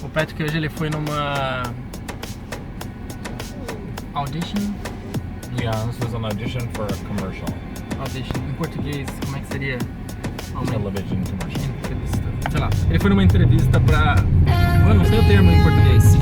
O Patrick hoje ele foi numa audition. Yeah, this was an audition for a commercial. Audition. Em português, como é que seria? Television commercial. Entrevista. Sei lá. Ele foi numa entrevista pra... Eu não sei o termo em português.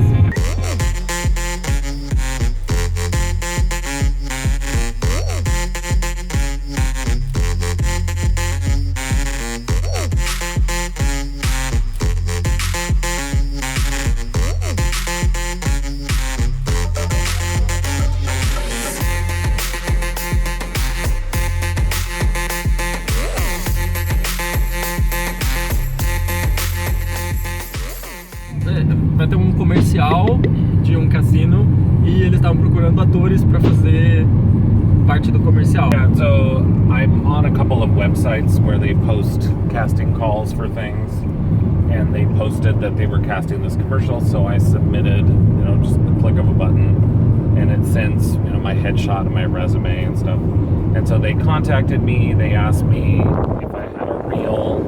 Vai ter um comercial de um cassino e eles estavam procurando atores para fazer parte do comercial. Yeah, so I'm on a couple of websites where they post casting calls for things, and they posted that they were casting this commercial, so I submitted, just the click of a button, and it sends, my headshot and my resume and stuff. And so they contacted me, they asked me if I had a reel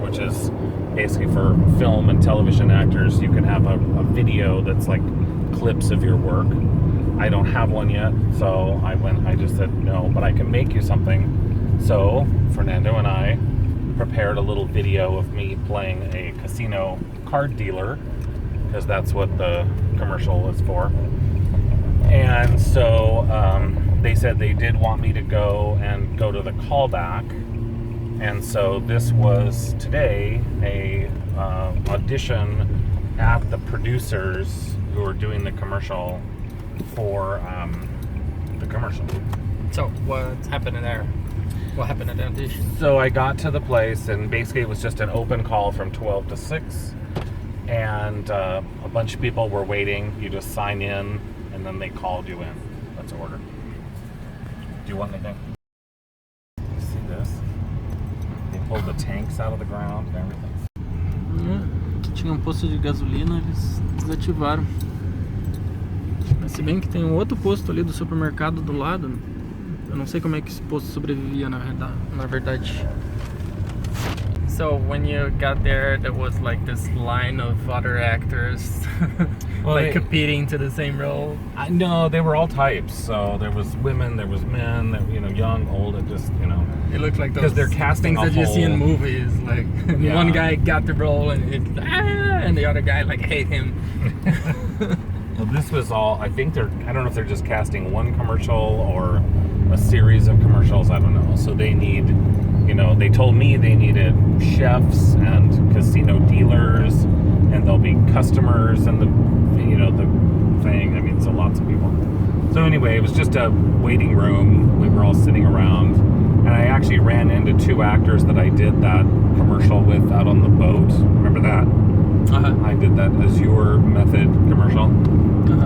which is basically for film and television actors. You can have a video that's like clips of your work. I don't have one yet, so I just said no, but I can make you something. So Fernando and I prepared a little video of me playing a casino card dealer, because that's what the commercial is for. And so they said they did want me to go to the callback. And so this was today a audition at the producers who are doing the commercial for the commercial. So what's happening there? What happened at the audition? So I got to the place, and basically it was just an open call from 12 to 6. And a bunch of people were waiting. You just sign in, and then they called you in. Let's order. Do you want anything? See this? They pulled the tanks out of the ground and everything. Aqui tinha posto de gasolina, eles desativaram. Mas se bem que tem outro posto ali do supermercado do lado, eu não sei como é que esse posto sobrevivia na verdade. So when you got there was like this line of other actors like competing to the same role? No, they were all types. So there was women, there was men, young, old, it just, It looked like those because they're casting things that you see in movies. Like one guy got the role and the other guy like hate him. Well, this was all, I don't know if they're just casting one commercial or a series of commercials, I don't know. So they need, they told me they needed chefs and casino dealers, and there'll be customers and the thing. I mean, so lots of people. So anyway, it was just a waiting room. We were all sitting around, and I actually ran into two actors that I did that commercial with out on the boat. Remember that? I did that Azure method commercial.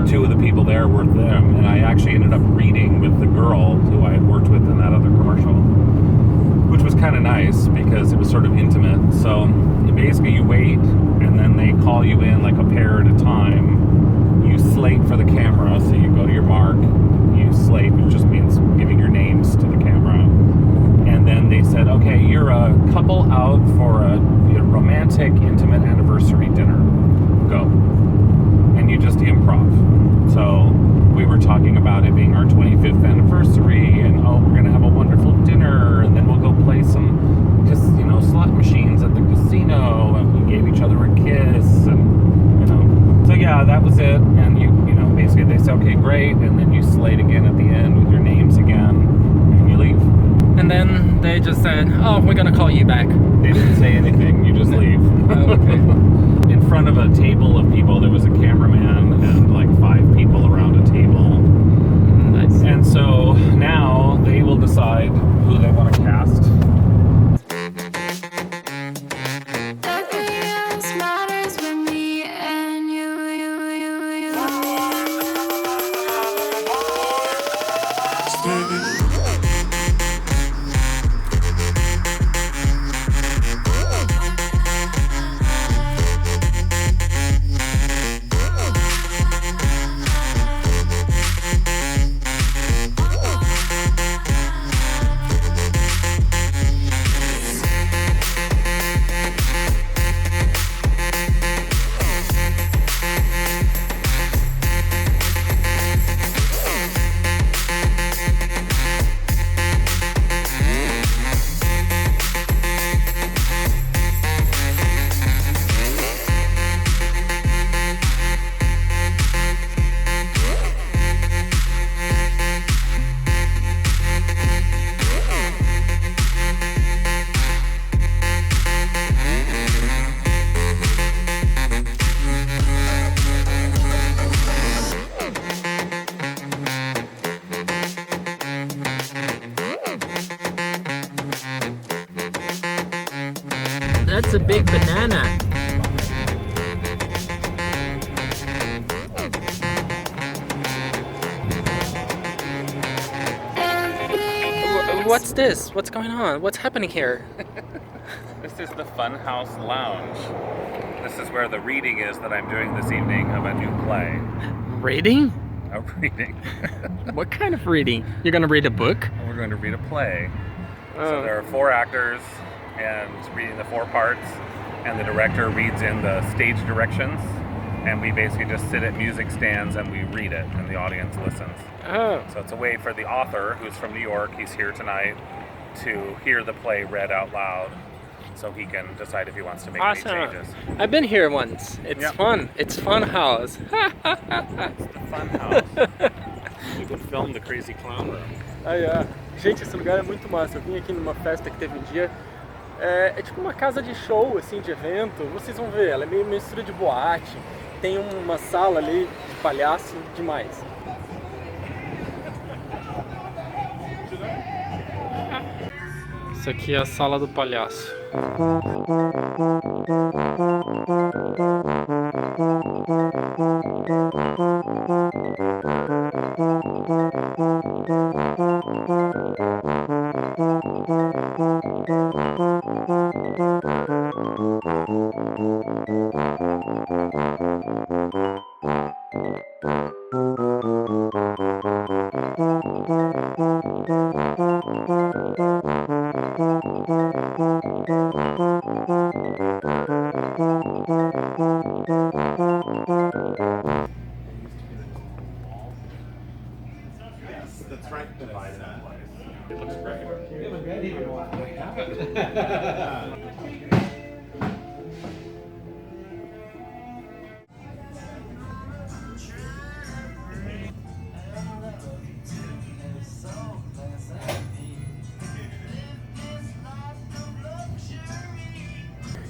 Two of the people there were them, and I actually ended up reading with the girl who I had worked with in that other commercial, which was kind of nice because it was sort of intimate. So basically you wait, and then they call you in like a pair at a time. You slate for the camera, so you go to your mark, you slate, which just means giving your names to the camera. And then they said, okay, you're a couple out for a romantic, intimate anniversary dinner. Go. And you just improv. So we were talking about it being our 25th anniversary, and we're going to have a wonderful dinner, and then we'll go play some slot machines at the casino, and we gave each other a kiss, and so yeah, that was it. And you basically they say, okay, great, and then you slate again at the end with your names again, and you leave. And then they just said, oh, we're gonna call you back. They didn't say anything, you just leave. Okay. In front of a table of people, there was a cameraman and like 5 people around a table. Nice. And so now they will decide who they want to cast. a big banana. What's this? What's going on? What's happening here? This is the Funhouse Lounge. This is where the reading is that I'm doing this evening of a new play. Reading? A reading. What kind of reading? You're gonna read a book? We're going to read a play. Oh. So there are 4 actors and reading the 4 parts, and the director reads in the stage directions, and we basically just sit at music stands and we read it, and the audience listens. Oh. So it's a way for the author, who's from New York, he's here tonight, to hear the play read out loud, so he can decide if he wants to make any changes. I've been here once. It's fun. It's Funhouse. It's the Funhouse. You can film the Crazy Clown Room. Gente, esse lugar é muito massa. Eu vim aqui numa festa que teve um dia. É tipo uma casa de show, assim, de evento. Vocês vão ver, ela é meio mistura de boate. Tem uma sala ali de palhaço demais. Isso aqui é a sala do palhaço. That's right, divided in place. It looks great.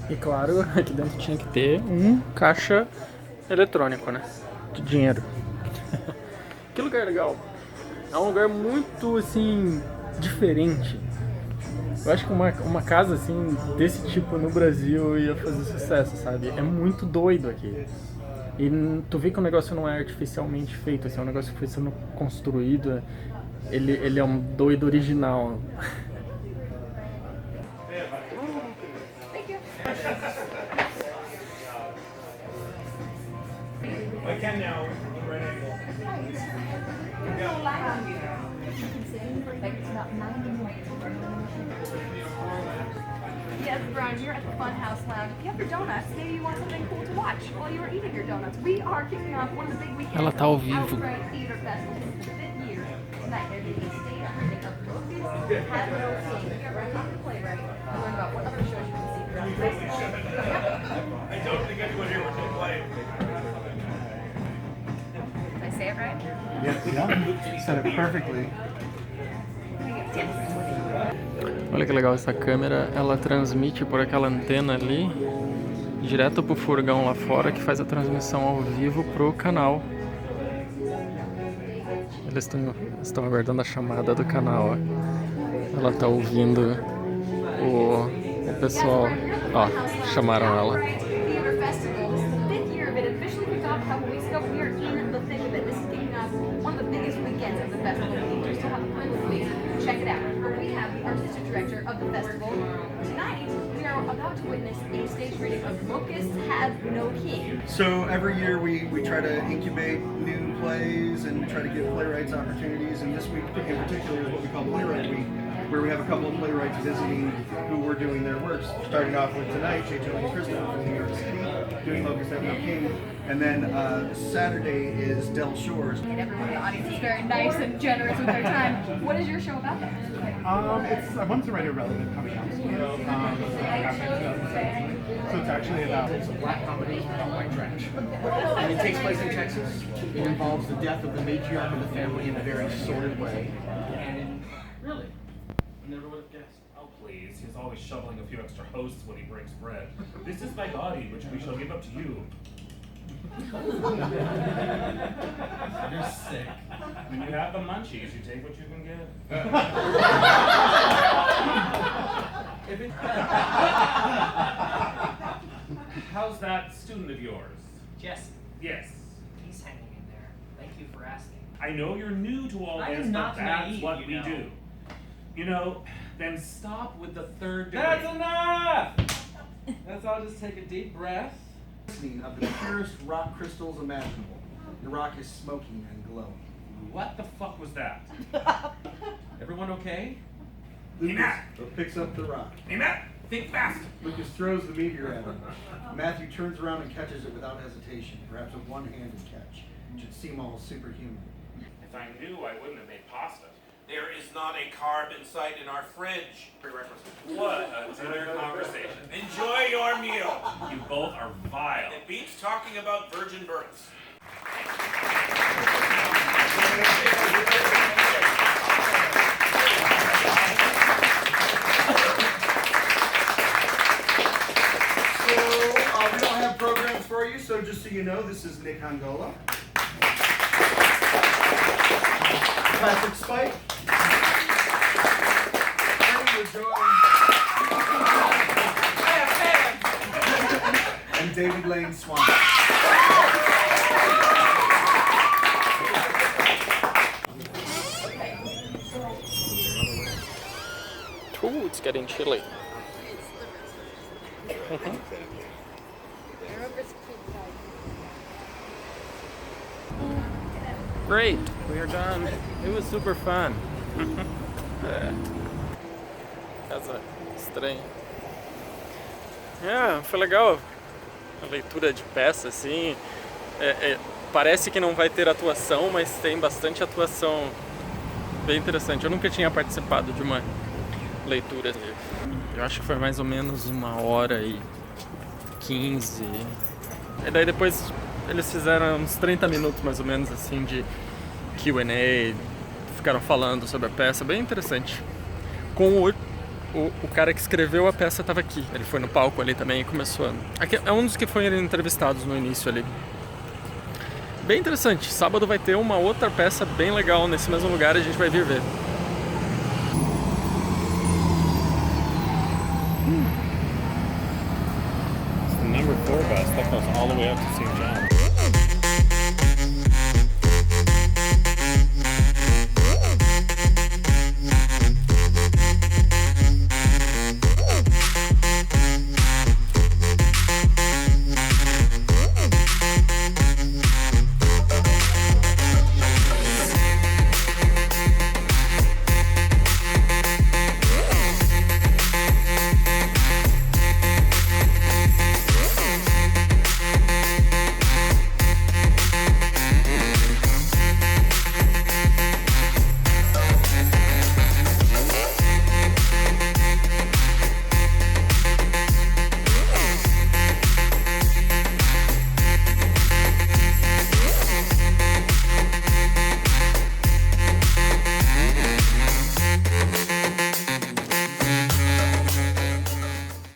E claro, aqui dentro tinha que ter um caixa eletrônico, né? De dinheiro. Que lugar legal. É um lugar muito, assim, diferente. Eu acho que uma casa, assim, desse tipo no Brasil ia fazer sucesso, sabe? É muito doido aqui. E tu vê que o negócio não é artificialmente feito, assim, é um negócio que foi sendo construído. Ele é um doido original. I can now. Yes, Brian, you're at the Funhouse Lounge. If you have your donuts, maybe you want something cool to watch while you are eating your donuts. We are kicking off one of the big weekends Ela tá ao vivo. Outright Theater Festival. It's the 5th year. Tonight they're doing a stage reading of Focus, Have No King. You're going to the playwright and learn about what other shows you can see throughout the festival. I don't think anyone here would play. Did I say it right? Yeah, you said it perfectly. Olha que legal, essa câmera, ela transmite por aquela antena ali, direto pro furgão lá fora, que faz a transmissão ao vivo pro canal. Eles estão aguardando a chamada do canal, ó. Ela tá ouvindo o pessoal. Ó, chamaram ela. Theater Festival. This is the 5th year of it. It officially kicked off a couple weeks ago. We are in the thick of it. This is kicking off one of the biggest weekends of the festival. We still have a couple of weeks. Check it out. But we have the artistic director of the festival. Tonight, we are about to witness a stage reading of Locusts Have No King. So every year we try to incubate new plays and we try to give playwrights opportunities, and this week in particular is what we call Playwright Week, where we have a couple of playwrights visiting who were doing their works. Starting off with tonight, J. Joey Christopher from New York City doing Locusts Have No King, and then Saturday is Del Shores. And everyone in the audience is very nice and generous with their time. What is your show about then? I wanted to write a relevant coming out story. So it's actually about a black comedy about white trash. And it takes place in Texas. It involves the death of the matriarch of the family in a very sordid way. And really, I never would have guessed. Oh, please. He's always shoveling a few extra hosts when he breaks bread. This is my body, which we shall give up to you. You're sick. When you have the munchies, you take what you can get. If it... how's that student of yours? Jesse, Yes. he's hanging in there. Thank you for asking. I know you're new to all I this, am but not that's naive, what you we know. do. You know, then stop with the third degree. That's enough! I'll just take a deep breath. Of the purest rock crystals imaginable. The rock is smoking and glowing. What the fuck was that? Everyone okay? Lucas Matt. picks up the rock. Hey Matt, think fast. Lucas throws the meteor at him. Matthew turns around and catches it without hesitation, perhaps a one-handed catch. It should seem almost superhuman. If I knew, I wouldn't have made pasta. There is not a carb in sight in our fridge. What a dinner conversation. Enjoy your meal. You both are vile. It beats talking about virgin births. We don't have programs for you, so just so you know, this is Nick Angola. Patrick Spike. And David Lane Swan. Ooh, it's getting chilly. Great, we are done. It was super fun. Casa estranha. Foi legal. A leitura de peça, assim. Parece que não vai ter atuação, mas tem bastante atuação. Bem interessante. Eu nunca tinha participado de uma leitura. Eu acho que foi mais ou menos 1h15. E daí depois eles fizeram uns 30 minutos mais ou menos assim de Q&A, ficaram falando sobre a peça, bem interessante. Com o cara que escreveu a peça estava aqui, ele foi no palco ali também e começou. Aqui é um dos que foram entrevistados no início ali. Bem interessante, sábado vai ter uma outra peça bem legal nesse mesmo lugar e a gente vai vir ver. It's the number 4 bus that goes all the way up to St. John.